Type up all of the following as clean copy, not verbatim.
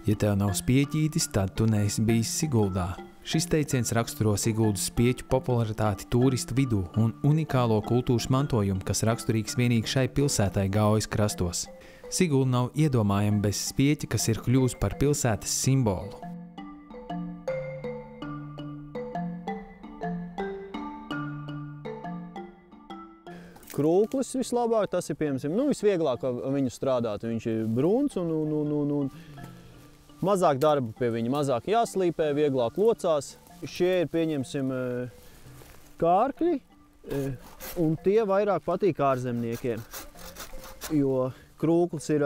Ja tev nav spieķītis, tad tu neesi bijis Siguldā. Šis teiciens raksturo Siguldas spieķu popularitāti turistu vidū un unikālo kultūras mantojumu, kas raksturīgs vienīgi šai pilsētai Gaujas krastos. Sigulda nav iedomājama bez spieķa, kas ir kļuvusi par pilsētas simbolu. Krūklis vislabāk, tas ir, piemēram, visvieglāk viņu strādāt. Viņš ir brūns un mazāk darba pie viņa, mazāk jāslīpē, vieglāk locās. Šie ir, pieņemsim, kārkļi, un tie vairāk patīk ārzemniekiem. Jo krūklis ir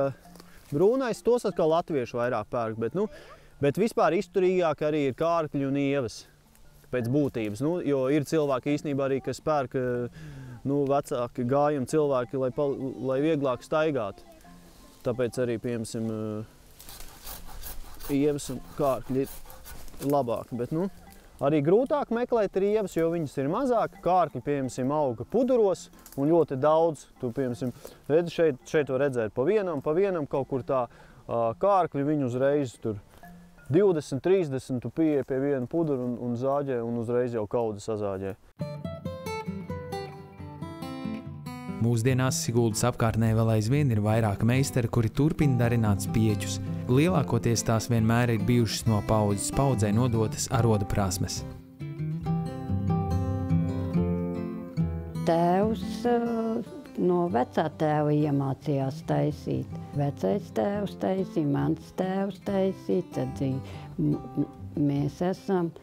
brūnais, tos atkal latvieši vairāk pērk, bet vispār izturīgāk arī ir kārkļi un ievas pēc būtības. Jo ir cilvēki īstenībā arī, kas pērk vecāki gājumi cilvēki, lai vieglāk staigātu. Tāpēc arī, piemēram, ievas un kārkļi ir labāki. Bet, arī grūtāk meklēt ir ievas, jo viņas ir mazāk. Kārkļi, piemēram, auga puduros un ļoti daudz. Tu, piemēram, redzi, šeit var redzēt pa vienam kaut kur tā kārkļi, viņu uzreiz tur 20, 30, tu pieeja pie viena pudura un zāģē, un uzreiz jau kauda sazāģē. Mūsdienās Siguldas apkārtnē vēl aizvien ir vairāki meistari, kuri turpina darināt spieķus. Lielākoties tās vienmēr ir bijušas no paudzes paudzē nodotas arodu prasmes. Tēvs no vecā tēva iemācījās taisīt. Vecais tēvs taisīja, mans tēvs taisīja, tad mēs esam,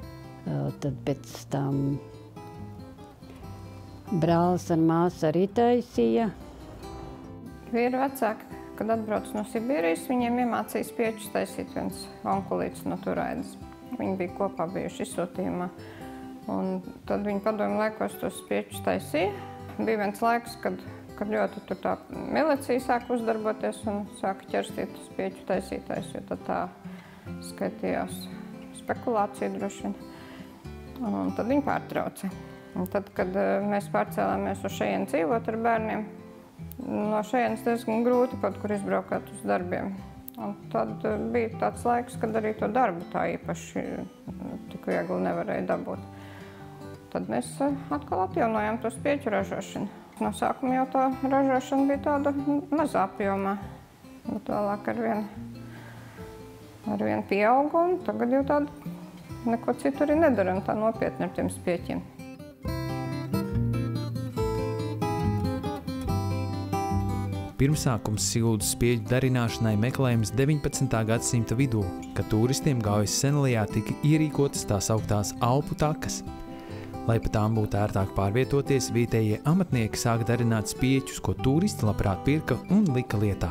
tad pēc tam brālis ar māsu arī taisīja. Vīri vecāki, kad atbrauc no Sibīrijas, viņiem iemācīja spieķus taisīt viens onkulītis no Turaidas. Viņi bija kopā bijuši izsūtījumā. Un tad viņi padomju laikos tos spieķus taisīja. Bija viens laiks, kad ļoti tur tā milicija sāka uzdarboties un sāka ķerstīt spieķu taisītājs, jo tad tā skaitījās spekulācija droši vien. Un tad viņi pārtrauca. Un tad, kad mēs pārcēlāmies uz šejienu dzīvot ar bērniem, no šejienes diezgan grūti kaut kur izbraukāt uz darbiem. Un tad bija tāds laiks, kad arī to darbu tā īpaši tik viegli nevarēja dabūt. Tad mēs atkal atjaunojām to spieķu ražošanu. No sākuma jau tā ražošana bija tāda mazā apjomā, bet vēlāk ar vien pieauga, un tagad jau tāda neko citu arī nedaram tā nopietni ar tiem spieķiem. Pirmsākums Siguldas spieķu darināšanai meklējams 19. gadsimta vidū, kad turistiem Gaujas Senelijā tika ierīkotas tās augtās Alpu takas. Lai pa tām būtu ērtāk pārvietoties, vietējie amatnieki sāka darināt spieķus, ko turisti labprāt pirka un lika lietā.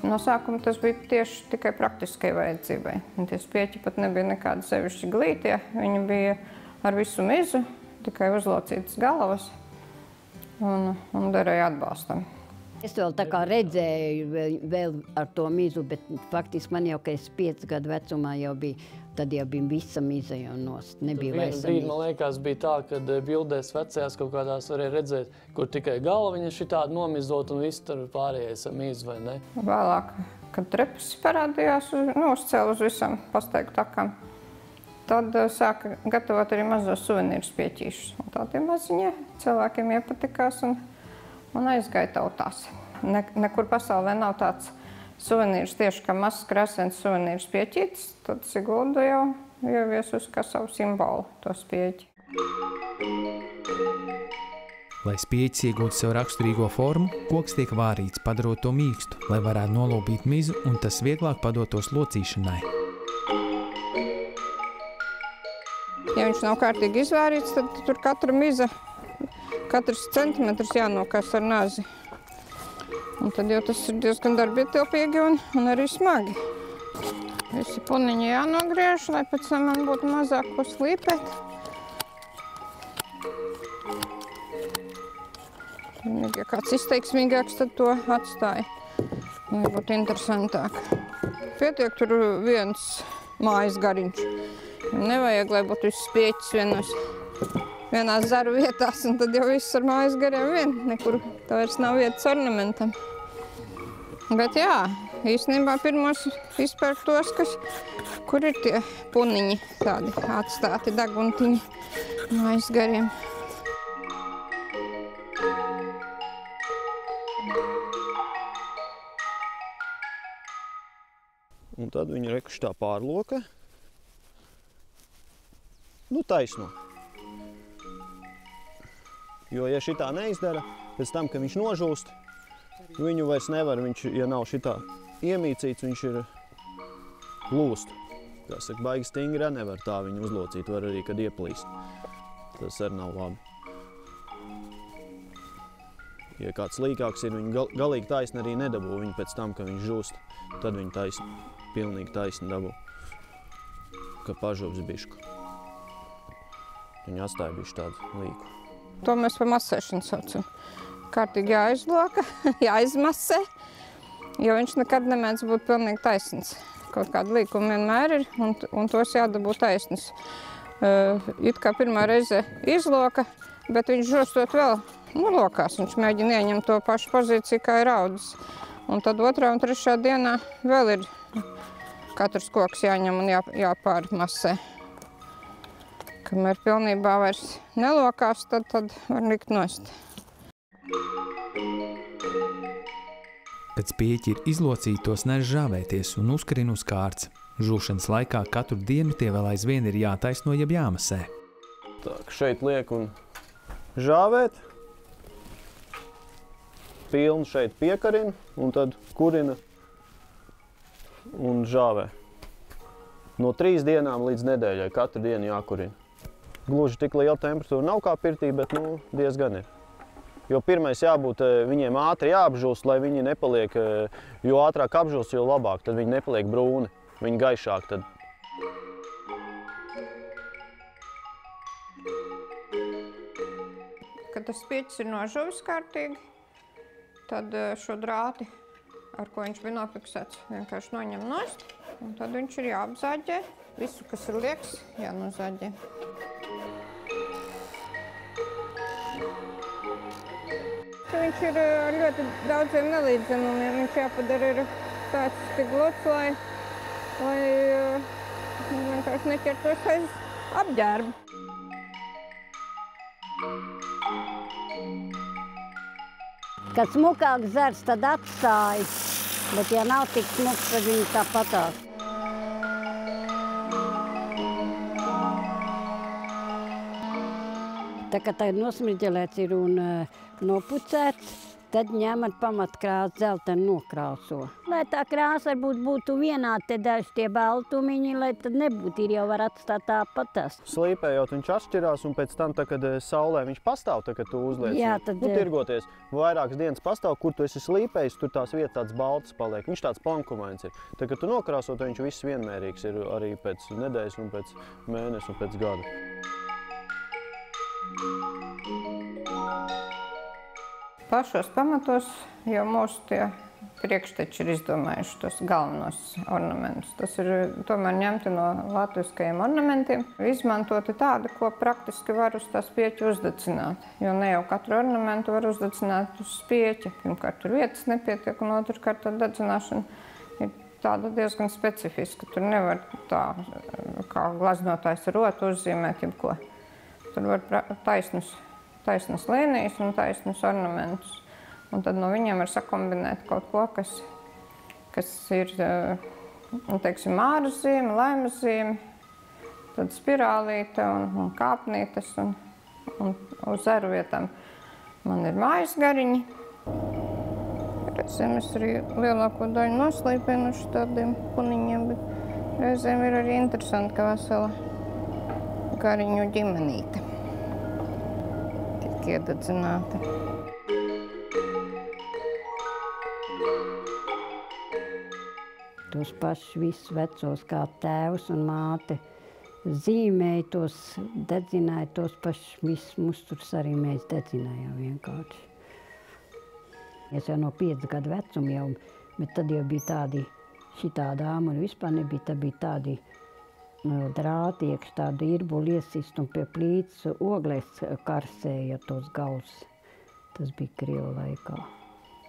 No sākuma tas bija tieši tikai praktiskai vajadzībai. Un tie spieķi pat nebija nekādi sevišķi glītie, viņi bija ar visu mizu, tikai uzlocītas galvas un derēja atbalstam. Es vēl tā kā redzēju vēl ar to mizu, bet faktiski man jau, ka es 5 gadu vecumā jau bija, tad jau bija visa miza jau nost, nebija vairs miza. Man liekas, bija tā, kad bildēs vecajās kaut kādās varēja redzēt, kur tikai galviņa šitādi nomizot un viss tur pārējais ar mizu, vai ne? Vēlāk, kad trepes parādījās, uzcēla uz visam pastaigu takām, tad sāka gatavot arī mazos suvenīru spieķīšus. Un tādie maziņie cilvēkiem iepatikās un aizgāja tautās. Nekur pasaulē nav tāds suvenīrs tieši kā mazs krāsains suvenīrs spieķītis, tad Sigulda jau ieviesusi kā savu simbolu to spieķi. Lai spieķis iegūtu sev raksturīgo formu, koks tiek vārīts, padarot to mīkstu, lai varētu nolobīt mizu un tas vieglāk padotos locīšanai. Ja viņš nav kārtīgi izvārīts, tad tur katra miza, katrs centimetrs jānokas ar nazi. Un tad jau tas ir diezgan darbietilpīgi un arī smagi. Visi puniņi jānogriež, lai pēc tam man būtu mazāk ko slīpēt. Ja kāds izteiksmīgāks, tad to atstāja, lai būtu interesantāk. Pietiek tur viens mājas gariņš. Nevajag, lai būtu viss spieķis vienās zaru vietās, un tad jau viss ar mājas gariem vien. Nekur tā vairs nav vietas ornamentam. Bet jā, īstenībā pirmos izpērk tos, kur ir tie puniņi, tādi atstāti deguntiņi mājas gariem. Un tad viņa rekuši tā pārloka. Taisno. Jo, ja šitā neizdara, pēc tam, kad viņš nožūst, viņu vairs nevar, ja nav šitā iemīcīts, viņš ir lūst. Kā saka, baigi stingri nevar tā viņu uzlocīt, var arī, kad ieplīst. Tas arī nav labi. Ja kāds līkāks ir, viņu galīgi taisni arī nedabū viņu pēc tam, kad viņš žūst, tad viņu taisni, pilnīgi taisni dabū, ka pažūps bišku. Viņi atstāja bišķi tādu līku. To mēs par masēšanu saucam. Kārtīgi jāizloka, jāizmasē, jo viņš nekad nemēdz būt pilnīgi taisns. Kaut kāda līkuma vienmēr ir, un tos jādabū taisnas. It kā pirmā reize izloka, bet viņš žostot vēl lokās. Viņš mēģina ieņemt to pašu pozīciju, kā ir audzis. Un tad 2. un 3. dienā vēl ir katrs koks jāņem un jāpārmasē. Kamēr pilnībā vairs nelokās, tad var likt nost. Kad spieķi ir izlocīti, tos nes žāvēties un uzkarina uz kārts. Žūšanas laikā katru dienu tie vēl aizvien ir jātaisno jeb jāmasē. Tā, šeit liek un žāvēt. Pilnu šeit piekarina un tad kurina un žāvē. No 3 dienām līdz nedēļai katru dienu jākurina. Gluži tik liela temperatūra nav kā pirtī, bet diezgan ir. Jo pirmais jābūt, viņiem ātri jāapžūst, lai viņi nepaliek, jo ātrāk apžūst, jo labāk, tad viņi nepaliek brūni, viņi gaišāk tad. Kad tas spieķis ir nožuvis kārtīgi, tad šo drāti, ar ko viņš bija nofiksēts, vienkārši noņem nost, un tad viņš ir jāapzāģē. Visu, kas ir liekas, jānozāģē. Viņš ir ar ļoti daudziem nelīdzenumiem. Viņš jāpadara ir tāds tik gluds, lai vienkārši neķertos aiz apģērbu. Kad smukāks zars, tad atstāj, bet ja nav tik smuks, tad viņi tāpatās. Tā kā tā nosmirģelēts ir un nopucēts, tad ņem ar pamatkrāsu dzelteni nokrāso. Lai tā krāsa varbūt būtu vienāda, te daži tie baltumiņi, lai tad nebūtu, ir jau var atstāt tāpatās. Slīpējot viņš atšķirās un pēc tam, kad saulē viņš pastāv, kad tu uzliec, tirgoties, vairākas dienas pastāv, kur tu esi slīpējis, tur tās vietas tāds baltas paliek. Viņš tāds plankumains ir. Tad, kad tu nokrāsot, viņš viss vienmērīgs ir arī pēc nedēļas un pēc mēneša un pēc gada. Pašos pamatos jau mūsu tie priekšteči ir izdomājuši tos galvenos ornamentus. Tas ir tomēr ņemti no latviskajiem ornamentiem. Izmantoti tādi, ko praktiski var uz tā spieķa uzdecināt. Jo ne jau katru ornamentu var uzdecināt uz spieķa. Pirmkārt, tur vietas nepietiek, un otrkārt, tā dedzināšana ir tāda diezgan specifiska. Tur nevar tā, kā glaznotājs ar rotu uzzīmēt jebko. Tur var taisnas līnijas un taisnas ornamentus. Un tad no viņiem var sakombinēt kaut ko, kas ir, teiksim, āras zīme, laimas zīme, tad spirālīte un kāpnītes un uz zaru vietām. Man ir mājas gariņi. Reizēm es arī lielāko daļu noslīpēnuši tādiem puniņiem, bet reizēm ir arī interesanti, ka vesela gariņu ģimenīte tiek iededzināta. Tos pašus visus vecos, kā tēvs un māte zīmēja, tos dedzināja, tos pašus visus musturus arī mēs dedzinājām vienkārši. Es jau no 5 gadu vecuma jau, bet tad jau bija tādi šitādi āmuri vispār nebija, tad bija tādi drāti iekš tādu irbuli iesist un pie plīts oglēs karsēja tos gals. Tas bija Krievu laikā.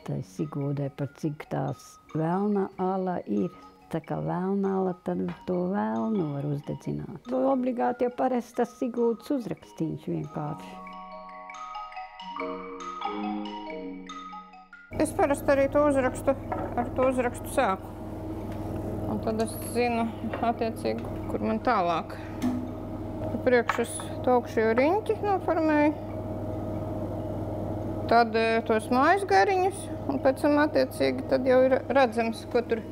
Tā Sigūdē, par cik tās velna ala ir. Tā kā velna ala, tad to velnu var uzdedzināt. Obligāti jau parasti tas Sigūdas uzrakstīns vienkārši. Es parasti arī to uzrakstu sāku. Un tad es zinu, attiecīgi, kur man tālāk. Priekš es to augšējo riņķi noformēju. Tad tos mājas gariņus, un pēc tam attiecīgi tad jau ir redzams, ko tur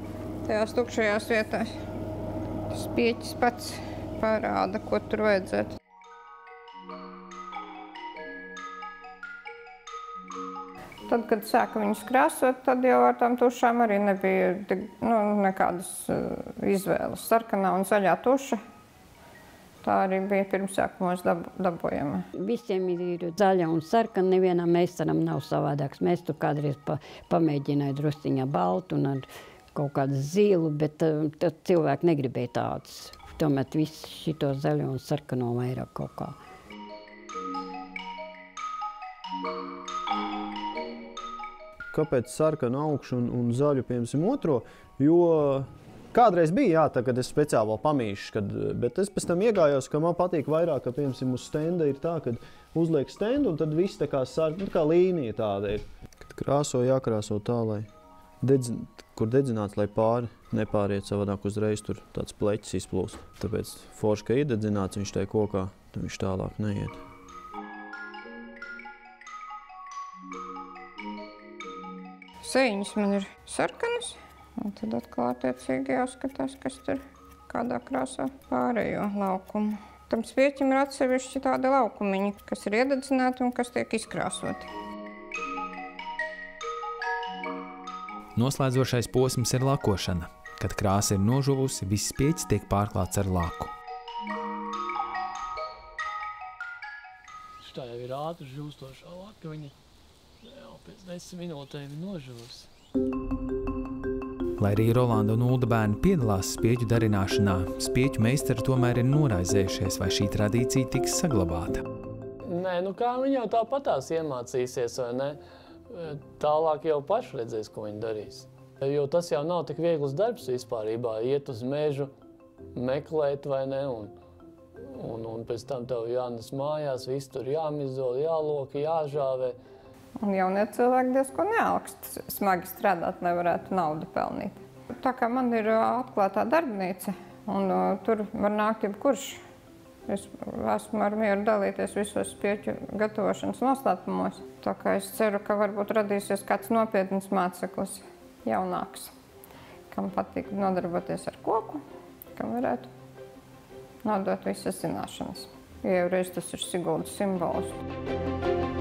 tajās tukšajās vietās. Tas pieķis pats parāda, ko tur vajadzētu. Tad, kad sāka viņus krāsot, tad jau ar tām tušām arī nebija nekādas izvēles. Sarkanā un zaļā tuša, tā arī bija pirmsākumos dabojama. Visiem ir zaļa un sarkana, nevienam meistaram nav savādāks. Mēs tur kādreiz pamēģināja drusciņā baltu un ar kaut kādu zilu, bet tad cilvēki negribēja tādus. Tomēr visu šito zaļo un sarkano vairāk kaut kā. Kāpēc sarkanu augšu un zaļu, piemēram, otro? Jo kādreiz bija, jā, tā, kad es speciāli vēl pamīšu, bet es pēc tam iegājos, ka man patīk vairāk, ka, piemēram, uz stenda ir tā, kad uzliek stendu un tad viss tā kā līnija tāda ir. Kad krāso, jākrāso tā, lai kur dedzināts, lai pāri nepāriet, savādāk uzreiz tur tāds pleķis izplūst. Tāpēc forši, ka iededzināts viņš tajā kokā, tad viņš tālāk neiet. Sēņas man ir sarkanas, un tad atkal attiecīgi jāskatās, kas tur kādā krāsā pārējo laukumu. Tam spieķim ir atsevišķi tādi laukumiņi, kas ir iededzināti un kas tiek izkrāsoti. Noslēdzošais posms ir lakošana. Kad krāsa ir nožuvusi, viss spieķis tiek pārklāts ar laku. Šitā jau ir ātri žūstošā laka, viņa jau pēc 10 minūtēm ir nožuvusi. Lai arī Rolanda un Ulda bērni piedalās spieķu darināšanā, spieķu meistari tomēr ir noraizējušies, vai šī tradīcija tiks saglabāta. Nē, kā viņi jau tāpatās iemācīsies, vai ne? Tālāk jau paši redzēs, ko viņi darīs. Jo tas jau nav tik viegls darbs vispārībā, iet uz mežu, meklēt, vai ne, un pēc tam tev jānes mājās, viss tur jāmizola, jāloka, jāžāvē. Un jaunie cilvēki diezko neaugst smagi strādāt, lai varētu naudu pelnīt. Tā kā man ir atklātā darbnīca, un tur var nākt jebkurš. Es esmu ar mieru dalīties visos spieķu gatavošanas noslēpumos. Tā kā es ceru, ka varbūt radīsies kāds nopietns māceklis, jaunāks, kam patīk nodarboties ar koku, kam varētu nodot visas zināšanas. Ja jau reiz tas ir Siguldas simbols.